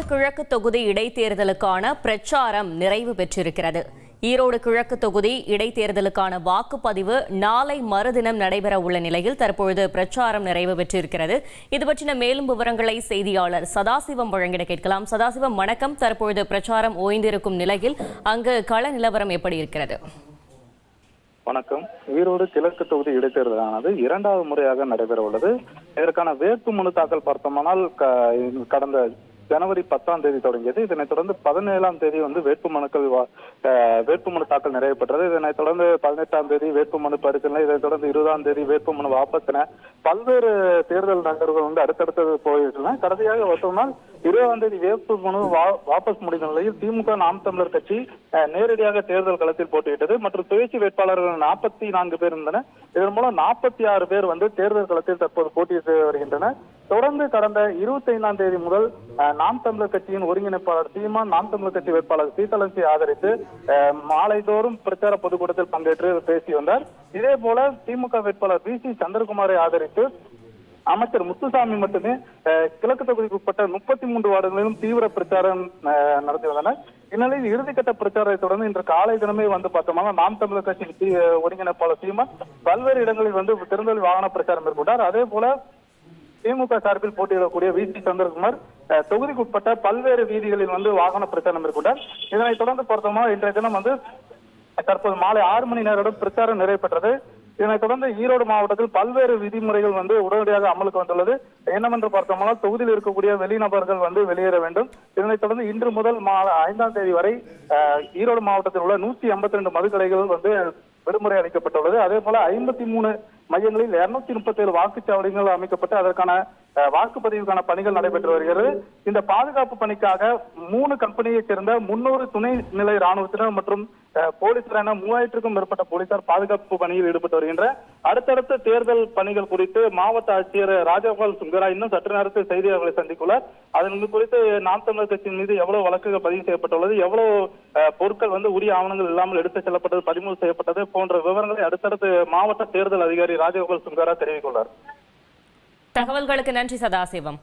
கிழக்கு தொகுதி இடைத்தேர்தலுக்கான பிரச்சாரம் நிறைவு பெற்றிருக்கிறது. ஈரோடு கிழக்கு தொகுதி இடைத்தேர்தலுக்கான வாக்குப்பதிவு நாளை மறுதினம் நடைபெற உள்ள நிலையில் தற்பொழுது பிரச்சாரம் நிறைவு பெற்றிருக்கிறது. இது பற்றின மேலும் விவரங்களை செய்தியாளர் சதாசிவம் வழங்கிட கேட்கலாம். சதாசிவம், வணக்கம். தற்பொழுது பிரச்சாரம் ஓய்ந்திருக்கும் நிலையில் அங்கு கள நிலவரம் எப்படி இருக்கிறது? வணக்கம். ஈரோடு கிழக்கு தொகுதி இடைத்தேர்தலானது இரண்டாவது முறையாக நடைபெற உள்ளது. இதற்கான வேட்புமனு தாக்கல் பார்த்தோமானால் கடந்த ஜனவரி 10ஆம் தேதி தொடங்கியது. இதனைத் தொடர்ந்து 17ஆம் தேதி வேட்புமனு தாக்கல் நிறைவு பெற்றது. இதனைத் தொடர்ந்து 18ஆம் தேதி வேட்புமனு பரிசீலனை, இதைத் தொடர்ந்து 20ஆம் தேதி வேட்புமனு வாபஸ் என பல்வேறு தேர்தல் நகர்வுகள் அடுத்தடுத்தது போயிட்டுள்ளன. கடைசியாக பார்த்தோம்னால் 20ஆம் தேதி வேட்புமனு வாபஸ் முடிந்த நிலையில் திமுக நாம் தமிழர் கட்சி நேரடியாக தேர்தல் களத்தில் போட்டியிட்டது. மற்றும் சுயேட்சை வேட்பாளர்கள் 44 பேர் இருந்தனர். இதன் மூலம் 46 பேர் தேர்தல் களத்தில் தற்போது போட்டியிட்டு வருகின்றனர். தொடர்ந்து கடந்த 25ஆம் தேதி முதல் நாம் தமிழர் கட்சியின் ஒருங்கிணைப்பாளர் சீமான் நாம் தமிழர் கட்சி வேட்பாளர் சீதளஞ்சி ஆதரித்து மாலைதோறும் பிரச்சார பொதுக்கூட்டத்தில் பங்கேற்று பேசி வந்தார். இதே போல திமுக வேட்பாளர் வி.சி. சந்திரகுமாரை ஆதரித்து அமைச்சர் முத்துசாமி மட்டுமே கிழக்கு தொகுதிக்கு உட்பட்ட 33 வார்டுகளிலும் தீவிர பிரச்சாரம் நடத்தி வந்தனர். இந்நிலையில் இறுதிக்கட்ட பிரச்சாரத்தை தொடர்ந்து இன்று காலை தினமே பார்த்தோம்னா நாம் தமிழர் கட்சி ஒருங்கிணைப்பாளர் சீமான் பல்வேறு இடங்களில் திறந்தவெளி வாகன பிரச்சாரம் மேற்கொண்டார். அதே போல திமுக சார்பில் போட்டியிடக்கூடிய வி.சி. சந்திரகுமார் தொகுதிக்கு உட்பட்ட பல்வேறு வீதிகளில் வாகன பிரச்சாரம் மேற்கொண்டார். இதனைத் தொடர்ந்து பார்த்தோம்னா இன்றைய தினம் தற்போது மாலை 6 மணி நேரம் பிரச்சாரம் நிறைவு பெற்றது. இதனைத் தொடர்ந்து ஈரோடு மாவட்டத்தில் பல்வேறு விதிமுறைகள் உடனடியாக அமலுக்கு வந்துள்ளது. என்னவென்று பார்த்தோம்னா தொகுதியில் இருக்கக்கூடிய வெளிநபர்கள் வெளியேற வேண்டும். இதனைத் தொடர்ந்து இன்று முதல் 5ஆம் தேதி வரை ஈரோடு மாவட்டத்தில் உள்ள 152 மதுக்கடைகள் விடுமுறை அளிக்கப்பட்டுள்ளது. அதே போல 53 மையங்களில் 237 வாக்குச்சாவடிகள் அமைக்கப்பட்டு அதற்கான வாக்குப்பதிவுக்கான பணிகள் நடைபெற்று வருகிறது. இந்த பாதுகாப்பு பணிக்காக 3 கம்பெனியைச் சேர்ந்த 300 துணைநிலை ராணுவத்தினர் மற்றும் போலீசார் என 3000க்கும் மேற்பட்ட போலீசார் பாதுகாப்பு பணியில் ஈடுபட்டு வருகின்றனர். அடுத்தடுத்த தேர்தல் பணிகள் குறித்து மாவட்ட ஆட்சியர் ராஜகோபால் சுங்கரா இன்னும் சற்று நேரத்தில் செய்தியாளர்களை சந்திக்குள்ளார். அதன் குறித்து நாம் தமிழர் கட்சியின் மீது எவ்வளவு வழக்குகள் பதிவு செய்யப்பட்டுள்ளது, எவ்வளவு பொருட்கள் உரிய ஆவணங்கள் இல்லாமல் எடுத்துச் செல்லப்பட்டது, பறிமுதல் செய்யப்பட்டது போன்ற விவரங்களை அடுத்தடுத்து மாவட்ட தேர்தல் அதிகாரி ராஜகோபால் சுங்கரா தெரிவித்துள்ளார். தகவல்களுக்கு நன்றி சதாசிவம்.